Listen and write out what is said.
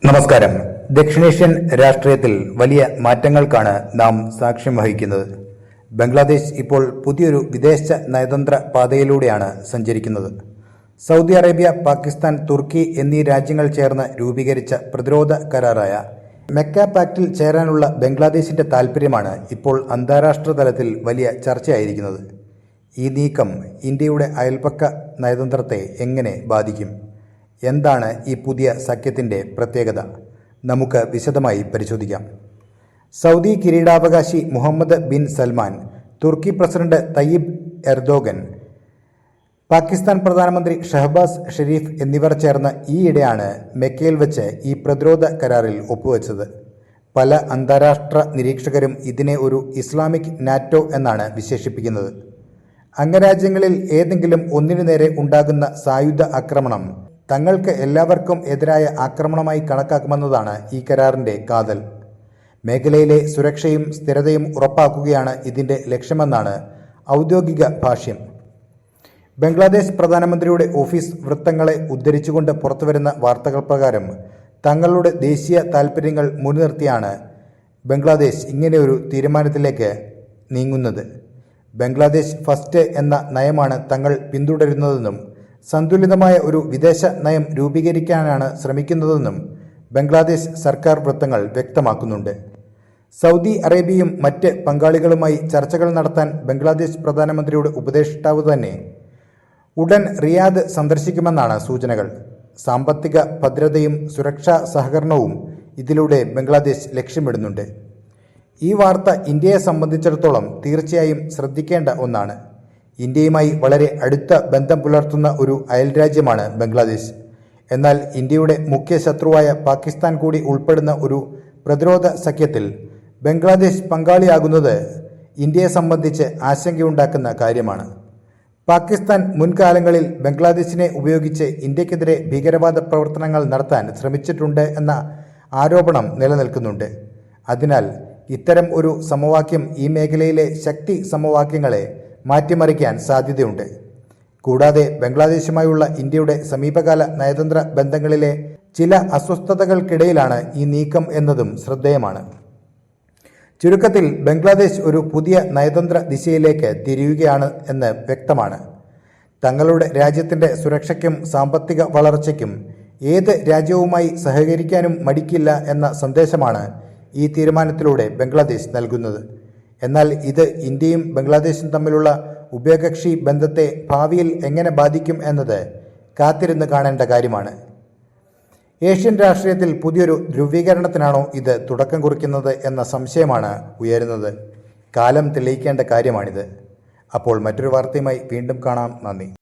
നമസ്കാരം. ദക്ഷിണേഷ്യൻ രാഷ്ട്രീയത്തിൽ വലിയ മാറ്റങ്ങൾക്കാണ് നാം സാക്ഷ്യം വഹിക്കുന്നത്. ബംഗ്ലാദേശ് ഇപ്പോൾ പുതിയൊരു വിദേശ നയതന്ത്ര പാതയിലൂടെയാണ് സഞ്ചരിക്കുന്നത്. സൗദി അറേബ്യ, പാകിസ്ഥാൻ, തുർക്കി എന്നീ രാജ്യങ്ങൾ ചേർന്ന് രൂപീകരിച്ച പ്രതിരോധ കരാറായ മെക്ക പാക്റ്റിൽ ചേരാനുള്ള ബംഗ്ലാദേശിന്റെ താൽപ്പര്യമാണ് ഇപ്പോൾ അന്താരാഷ്ട്ര തലത്തിൽ വലിയ ചർച്ചയായിരിക്കുന്നത്. ഈ നീക്കം ഇന്ത്യയുടെ അയൽപക്ക നയതന്ത്രത്തെ എങ്ങനെ ബാധിക്കും? എന്താണ് ഈ പുതിയ സഖ്യത്തിൻ്റെ പ്രത്യേകത? നമുക്ക് വിശദമായി പരിശോധിക്കാം. സൗദി കിരീടാവകാശി മുഹമ്മദ് ബിൻ സൽമാൻ, തുർക്കി പ്രസിഡന്റ് തയ്യിബ് എർദോഗൻ, പാകിസ്ഥാൻ പ്രധാനമന്ത്രി ഷഹബാസ് ഷെരീഫ് എന്നിവർ ചേർന്ന് ഈയിടെയാണ് മെക്കയിൽ വെച്ച് ഈ പ്രതിരോധ കരാറിൽ ഒപ്പുവെച്ചത്. പല അന്താരാഷ്ട്ര നിരീക്ഷകരും ഇതിനെ ഒരു ഇസ്ലാമിക് നാറ്റോ എന്നാണ് വിശേഷിപ്പിക്കുന്നത്. അംഗരാജ്യങ്ങളിൽ ഏതെങ്കിലും ഒന്നിനു നേരെ ഉണ്ടാകുന്ന സായുധ ആക്രമണം തങ്ങൾക്ക് എല്ലാവർക്കും എതിരായ ആക്രമണമായി കണക്കാക്കുമെന്നതാണ് ഈ കരാറിൻ്റെ കാതൽ. മേഖലയിലെ സുരക്ഷയും സ്ഥിരതയും ഉറപ്പാക്കുകയാണ് ഇതിൻ്റെ ലക്ഷ്യമെന്നാണ് ഔദ്യോഗിക ഭാഷ്യം. ബംഗ്ലാദേശ് പ്രധാനമന്ത്രിയുടെ ഓഫീസ് വൃത്തങ്ങളെ ഉദ്ധരിച്ചുകൊണ്ട് പുറത്തുവരുന്ന വാർത്തകൾ പ്രകാരം തങ്ങളുടെ ദേശീയ താൽപ്പര്യങ്ങൾ മുൻനിർത്തിയാണ് ബംഗ്ലാദേശ് ഇങ്ങനെയൊരു തീരുമാനത്തിലേക്ക് നീങ്ങുന്നത്. ബംഗ്ലാദേശ് ഫസ്റ്റ് എന്ന നയമാണ് തങ്ങൾ പിന്തുടരുന്നതെന്നും സന്തുലിതമായ ഒരു വിദേശ നയം രൂപീകരിക്കാനാണ് ശ്രമിക്കുന്നതെന്നും ബംഗ്ലാദേശ് സർക്കാർ വൃത്തങ്ങൾ വ്യക്തമാക്കുന്നുണ്ട്. സൗദി അറേബ്യയും മറ്റ് പങ്കാളികളുമായി ചർച്ചകൾ നടത്താൻ ബംഗ്ലാദേശ് പ്രധാനമന്ത്രിയുടെ ഉപദേഷ്ടാവ് തന്നെ ഉടൻ റിയാദ് സന്ദർശിക്കുമെന്നാണ് സൂചനകൾ. സാമ്പത്തിക ഭദ്രതയും സുരക്ഷാ സഹകരണവും ഇതിലൂടെ ബംഗ്ലാദേശ് ലക്ഷ്യമിടുന്നുണ്ട്. ഈ വാർത്ത ഇന്ത്യയെ സംബന്ധിച്ചിടത്തോളം തീർച്ചയായും ശ്രദ്ധിക്കേണ്ട ഒന്നാണ്. ഇന്ത്യയുമായി വളരെ അടുത്ത ബന്ധം പുലർത്തുന്ന ഒരു അയൽരാജ്യമാണ് ബംഗ്ലാദേശ്. എന്നാൽ ഇന്ത്യയുടെ മുഖ്യ ശത്രുവായ പാകിസ്ഥാൻ കൂടി ഉൾപ്പെടുന്ന ഒരു പ്രതിരോധ സഖ്യത്തിൽ ബംഗ്ലാദേശ് പങ്കാളിയാകുന്നത് ഇന്ത്യയെ സംബന്ധിച്ച് ആശങ്കയുണ്ടാക്കുന്ന കാര്യമാണ്. പാകിസ്ഥാൻ മുൻകാലങ്ങളിൽ ബംഗ്ലാദേശിനെ ഉപയോഗിച്ച് ഇന്ത്യക്കെതിരെ ഭീകരവാദ പ്രവർത്തനങ്ങൾ നടത്താൻ ശ്രമിച്ചിട്ടുണ്ട് എന്ന ആരോപണം നിലനിൽക്കുന്നുണ്ട്. അതിനാൽ ഇത്തരം ഒരു സമവാക്യം ഈ മേഖലയിലെ ശക്തി സമവാക്യങ്ങളെ മാറ്റിമറിക്കാൻ സാധ്യതയുണ്ട്. കൂടാതെ ബംഗ്ലാദേശുമായുള്ള ഇന്ത്യയുടെ സമീപകാല നയതന്ത്ര ബന്ധങ്ങളിലെ ചില അസ്വസ്ഥതകൾക്കിടയിലാണ് ഈ നീക്കം എന്നതും ശ്രദ്ധേയമാണ്. ചുരുക്കത്തിൽ ബംഗ്ലാദേശ് ഒരു പുതിയ നയതന്ത്ര ദിശയിലേക്ക് തിരിയുകയാണ് എന്ന് വ്യക്തമാണ്. തങ്ങളുടെ രാജ്യത്തിൻ്റെ സുരക്ഷയ്ക്കും സാമ്പത്തിക വളർച്ചയ്ക്കും ഏത് രാജ്യവുമായി സഹകരിക്കാനും മടിക്കില്ല എന്ന സന്ദേശമാണ് ഈ തീരുമാനത്തിലൂടെ ബംഗ്ലാദേശ് നൽകുന്നത്. എന്നാൽ ഇത് ഇന്ത്യയും ബംഗ്ലാദേശും തമ്മിലുള്ള ഉഭയകക്ഷി ബന്ധത്തെ ഭാവിയിൽ എങ്ങനെ ബാധിക്കും എന്നത് കാത്തിരുന്ന് കാണേണ്ട കാര്യമാണ്. ഏഷ്യൻ രാഷ്ട്രീയത്തിൽ പുതിയൊരു ധ്രുവീകരണത്തിനാണോ ഇത് തുടക്കം കുറിക്കുന്നത് എന്ന സംശയമാണ് ഉയരുന്നത്. കാലം തെളിയിക്കേണ്ട കാര്യമാണിത്. അപ്പോൾ മറ്റൊരു വാർത്തയുമായി വീണ്ടും കാണാം. നന്ദി.